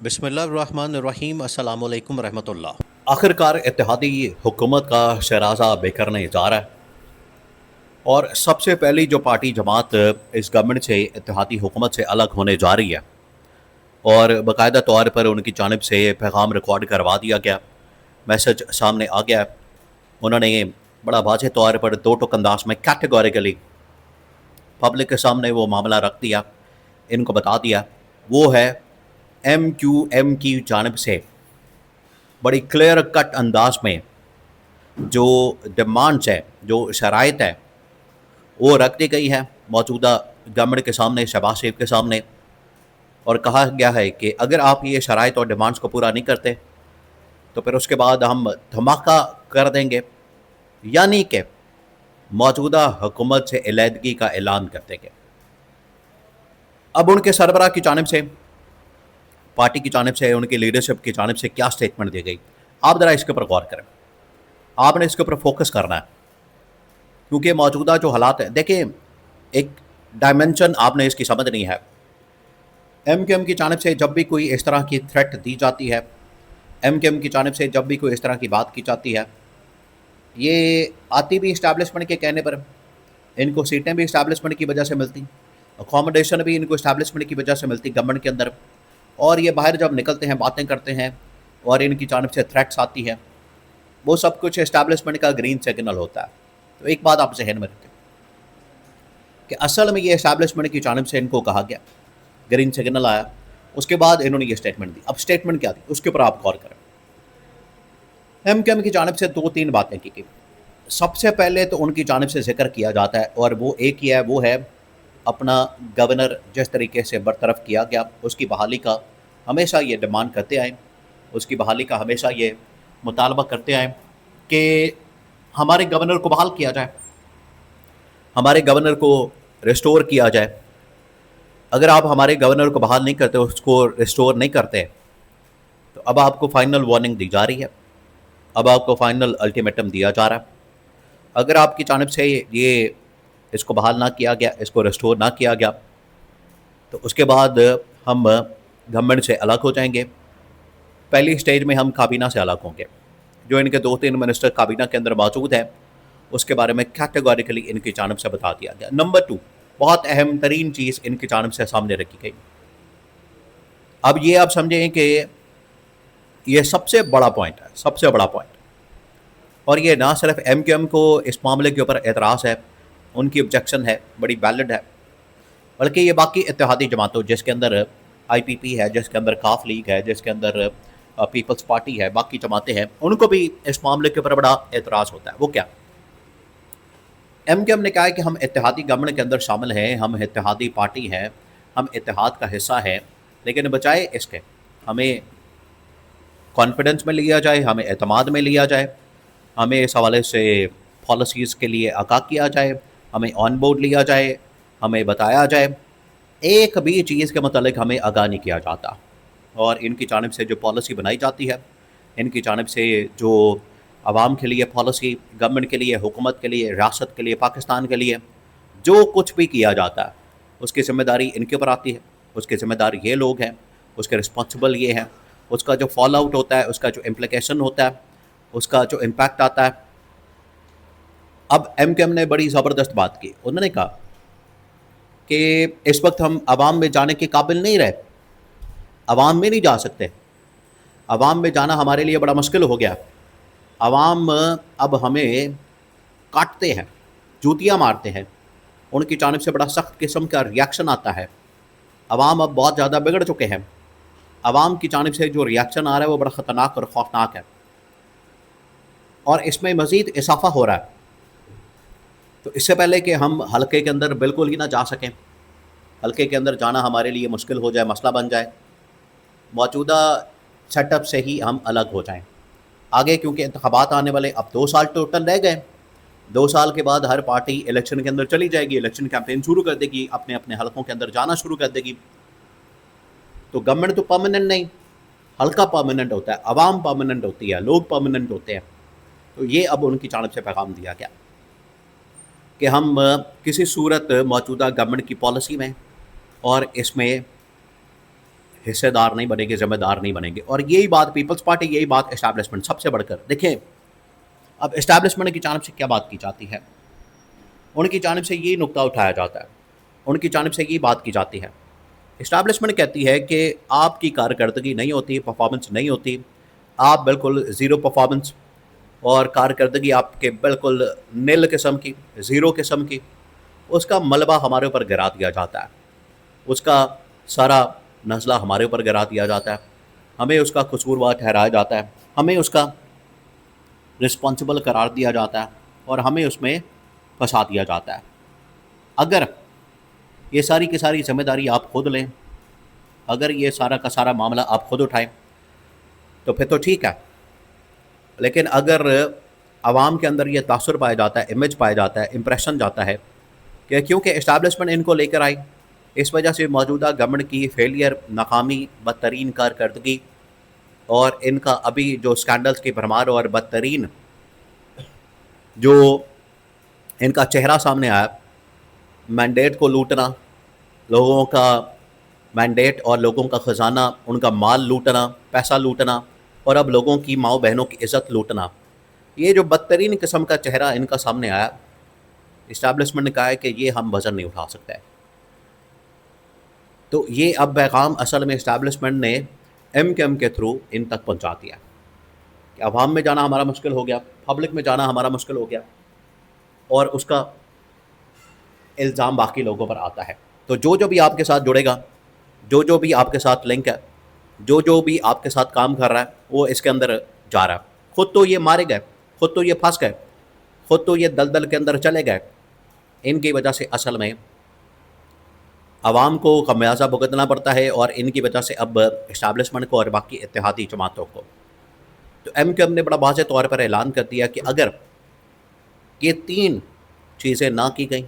बिस्मिल्लाहिर्रहमानिर्रहीम अस्सलामु अलैकुम रहमतुल्लाह। आखिरकार इत्तेहादी हुकूमत का शराजा बिखरने जा रहा है और सबसे पहली जो पार्टी जमात इस गवर्नमेंट से इत्तेहादी हुकूमत से अलग होने जा रही है और बाकायदा तौर पर उनकी जानिब से पैगाम रिकॉर्ड करवा दिया गया, मैसेज सामने आ गया। उन्होंने बड़ा वाज़ेह तौर पर दो टुक अंदाज में कैटेगोरिकली पब्लिक के सामने वो मामला रख दिया, इनको बता दिया। वो है MQM की जानिब से बड़ी क्लियर कट अंदाज में जो डिमांड्स है, जो शराइत है, वो रख दी गई है मौजूदा गवर्नमेंट के सामने, शहबाज शरीफ के सामने। और कहा गया है कि अगर आप ये शराइत और डिमांड्स को पूरा नहीं करते तो फिर उसके बाद हम धमाका कर देंगे, यानी कि मौजूदा हुकूमत से अलहदगी का ऐलान कर देंगे। अब उनके सरबराह की जानिब से, पार्टी की जानिब से, उनकी लीडरशिप की जानिब से क्या स्टेटमेंट दी गई, आप ज़रा इसके ऊपर गौर करें। आपने इसके ऊपर फोकस करना है क्योंकि मौजूदा जो हालात है, देखिए एक डायमेंशन आपने इसकी समझनी है। MQM की जानिब से जब भी कोई इस तरह की थ्रेट दी जाती है, MQM की जानिब से जब भी कोई इस तरह की बात की जाती है, ये आती भी इस्टेब्लिशमेंट के कहने पर। इनको सीटें भी इस्टेब्लिशमेंट की वजह से मिलती, अकोमोडेशन भी इनको इस्टेब्लिशमेंट की वजह से मिलती गवर्नमेंट के अंदर। और ये बाहर जब निकलते हैं, बातें करते हैं और इनकी जानिब से थ्रेट्स आती है, वो सब कुछ इस्टेब्लिशमेंट का ग्रीन सिग्नल होता है। तो एक बात आप जहन में रखें कि असल में ये इस्टेब्लिशमेंट की जानिब से इनको कहा गया, ग्रीन सिग्नल आया, उसके बाद इन्होंने ये स्टेटमेंट दी। अब स्टेटमेंट क्या दी उसके ऊपर आप गौर करें। MQM की जानिब से दो तीन बातें की गई। सबसे पहले तो उनकी जानिब से जिक्र किया जाता है और वो एक ही है, वो है अपना गवर्नर जिस तरीके से बरतरफ किया गया उसकी बहाली का हमेशा ये डिमांड करते आए, उसकी बहाली का हमेशा ये मुतालबा करते आए कि हमारे गवर्नर को बहाल किया जाए, हमारे गवर्नर को रिस्टोर किया जाए। अगर आप हमारे गवर्नर को बहाल नहीं करते, उसको रिस्टोर नहीं करते, तो अब आपको फाइनल वार्निंग दी जा रही है, अब आपको फाइनल अल्टीमेटम दिया जा रहा है। अगर आपकी जानिब से ये इसको बहाल ना किया गया, इसको रिस्टोर ना किया गया, तो उसके बाद हम गवर्नमेंट से अलग हो जाएंगे। पहली स्टेज में हम काबीना से अलग होंगे। जो इनके दो तीन मिनिस्टर काबीना के अंदर मौजूद हैं, उसके बारे में कैटेगोरिकली इनकी जानिब से बता दिया गया। नंबर 2, बहुत अहम तरीन चीज़ इनकी जानिब से सामने रखी गई। अब ये आप समझें कि ये सबसे बड़ा पॉइंट है, सबसे बड़ा पॉइंट। और ये ना सिर्फ MQM को इस मामले के ऊपर एतराज़ है, उनकी ऑब्जेक्शन है, बड़ी वैलिड है, बल्कि ये बाकी इत्तेहादी जमातों, जिसके अंदर IPP है, जिसके अंदर काफ लीग है, जिसके अंदर पीपल्स पार्टी है, बाकी जमातें हैं, उनको भी इस मामले के ऊपर बड़ा एतराज़ होता है। वो क्या, MQM ने कहा है कि हम इत्तेहादी गवर्नमेंट के अंदर शामिल हैं, हम इत्तेहादी पार्टी हैं, हम इत्तेहाद का हिस्सा हैं, लेकिन बजाय इसके हमें कॉन्फिडेंस में लिया जाए, हमें एतमाद में लिया जाए, हमें इस हवाले से पॉलिसीज़ के लिए आगाह किया जाए, हमें ऑन बोर्ड लिया जाए, हमें बताया जाए। एक भी चीज़ के मतलब हमें आगाह नहीं किया जाता। और इनकी जानिब से जो पॉलिसी बनाई जाती है, इनकी जानिब से जो आवाम के लिए पॉलिसी, गवर्नमेंट के लिए, हुकूमत के लिए, रियासत के लिए, पाकिस्तान के लिए जो कुछ भी किया जाता है, उसकी ज़िम्मेदारी इनके ऊपर आती है, उसकी ज़िम्मेदार ये लोग हैं, उसके रिस्पॉन्सिबल ये हैं, उसका जो फॉल आउट होता है, उसका जो इम्प्लिकेशन होता है, उसका जो इम्पैक्ट आता है। अब MQM ने बड़ी ज़बरदस्त बात की। उन्होंने कहा कि इस वक्त हम आवाम में जाने के काबिल नहीं रहे, आवाम में नहीं जा सकते, आवाम में जाना हमारे लिए बड़ा मुश्किल हो गया। आवाम अब हमें काटते हैं, जूतियाँ मारते हैं, उनकी जानिब से बड़ा सख्त किस्म का रिएक्शन आता है। आवाम अब बहुत ज़्यादा बिगड़ चुके हैं, आवाम की जानिब से जो रिएक्शन आ रहा है वो बड़ा ख़तरनाक और खौफनाक है, और इसमें मज़ीद इजाफा हो रहा है। तो इससे पहले कि हम हल्के के अंदर बिल्कुल ही ना जा सकें, हल्के के अंदर जाना हमारे लिए मुश्किल हो जाए, मसला बन जाए, मौजूदा सेटअप से ही हम अलग हो जाएं आगे, क्योंकि इंतखाबात आने वाले अब 2 साल टोटल रह गए। 2 साल के बाद हर पार्टी इलेक्शन के अंदर चली जाएगी, इलेक्शन कैंपेन शुरू कर देगी, अपने अपने हलकों के अंदर जाना शुरू कर देगी। तो गवर्नमेंट तो परमानेंट नहीं, हल्का परमानेंट होता है, आवाम परमानेंट होती है, लोग परमानेंट होते हैं। तो ये अब उनकी जानिब से पैगाम दिया गया कि हम किसी सूरत मौजूदा गवर्नमेंट की पॉलिसी में और इसमें हिस्सेदार नहीं बनेंगे, जिम्मेदार नहीं बनेंगे। और यही बात पीपल्स पार्टी, यही बात इस्टेब्लिशमेंट सबसे बढ़कर। देखें, अब इस्टेब्लिशमेंट की जानिब से क्या बात की जाती है, उनकी जानिब से यही नुक्ता उठाया जाता है, उनकी जानिब से यही बात की जाती है। इस्टेब्लिशमेंट कहती है कि आपकी कारकर्दगी नहीं होती, परफॉर्मेंस नहीं होती, आप बिल्कुल ज़ीरो परफॉर्मेंस और कारकर्दगी आपके बिल्कुल नील किस्म की, ज़ीरो किस्म की, उसका मलबा हमारे ऊपर गिरा दिया जाता है, उसका सारा नज़ला हमारे ऊपर गिरा दिया जाता है, हमें उसका कसूरवार ठहराया जाता है, हमें उसका रिस्पॉन्सिबल करार दिया जाता है और हमें उसमें फंसा दिया जाता है। अगर ये सारी की सारी जिम्मेदारी आप खुद लें, अगर ये सारा का सारा मामला आप खुद उठाएं, तो फिर तो ठीक है। लेकिन अगर आवाम के अंदर ये तासुर पाया जाता है, इमेज पाया जाता है, इम्प्रेशन जाता है कि क्योंकि इस्टेब्लिशमेंट इनको लेकर आई, इस वजह से मौजूदा गवर्नमेंट की फेलियर, नाकामी, बदतरीन कारकर्दगी और इनका अभी जो स्कैंडल्स की भरमार और बदतरीन जो इनका चेहरा सामने आया, मैंडेट को लूटना, लोगों का मैंडेट और लोगों का ख़जाना, उनका माल लूटना, पैसा लूटना और अब लोगों की माओ बहनों की इज़्ज़त लूटना, ये जो बदतरीन किस्म का चेहरा इनका सामने आया, इस्टेब्लिशमेंट ने कहा है कि ये हम वज़न नहीं उठा सकते। तो ये अब पैगाम असल में इस्टेब्लिशमेंट ने एम के थ्रू इन तक पहुंचा दिया कि अवाम में जाना हमारा मुश्किल हो गया, पब्लिक में जाना हमारा मुश्किल हो गया और उसका इल्ज़ाम बाकी लोगों पर आता है। तो जो भी आपके साथ जुड़ेगा, जो भी आपके साथ लिंक है, जो भी आपके साथ काम कर रहा है, वो इसके अंदर जा रहा है। खुद तो ये मारे गए, खुद तो ये फंस गए, खुद तो ये दलदल के अंदर चले गए। इनकी वजह से असल में आवाम को खमियाजा भुगतना पड़ता है और इनकी वजह से अब इस्टेब्लिशमेंट को और बाकी इत्तेहादी जमातों को। तो एम ने बड़ा वाज़ेह तौर पर ऐलान कर दिया कि अगर ये 3 चीज़ें ना की गई,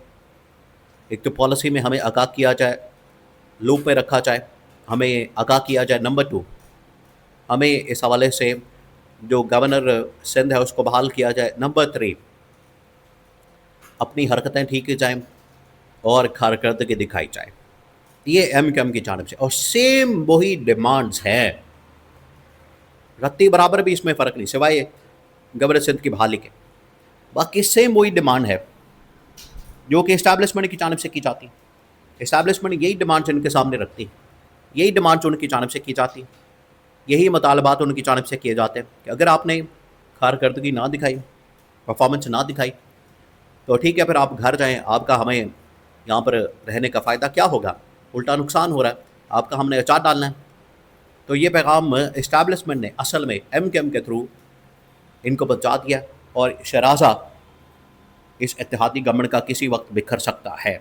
एक तो पॉलिसी में हमें आगाह किया जाए, लूप में रखा जाए, हमें आगाह किया जाए। नंबर 2, हमें इस हवाले से जो गवर्नर सिंध है उसको बहाल किया जाए। नंबर 3, अपनी हरकतें ठीक की जाएँ और कारकर्दगी दिखाई जाए। ये एम की जानिब से, और सेम वही डिमांड्स हैं, रत्ती बराबर भी इसमें फ़र्क नहीं, सिवाय गवर्नर सिंध की बहाली के, बाकी सेम वही डिमांड है जो कि इस्टेब्लिशमेंट की जानिब से की जाती। इस्टेब्लिशमेंट यही डिमांड्स इनके सामने रखती, यही डिमांड्स उनकी जानिब से की जाती, यही मुतालबात उनकी जानिब से किए जाते हैं कि अगर आपने कारकर्दगी ना दिखाई, परफॉर्मेंस ना दिखाई, तो ठीक है, फिर आप घर जाएँ, आपका हमें यहाँ पर रहने का फ़ायदा क्या होगा, उल्टा नुकसान हो रहा है, आपका हमने अचार डालना है। तो ये पैगाम इस्टेब्लिशमेंट ने असल में एम के थ्रू इनको पहुँचा दिया और शराजा इस इत्तेहादी गवर्नमेंट का किसी वक्त बिखर सकता है।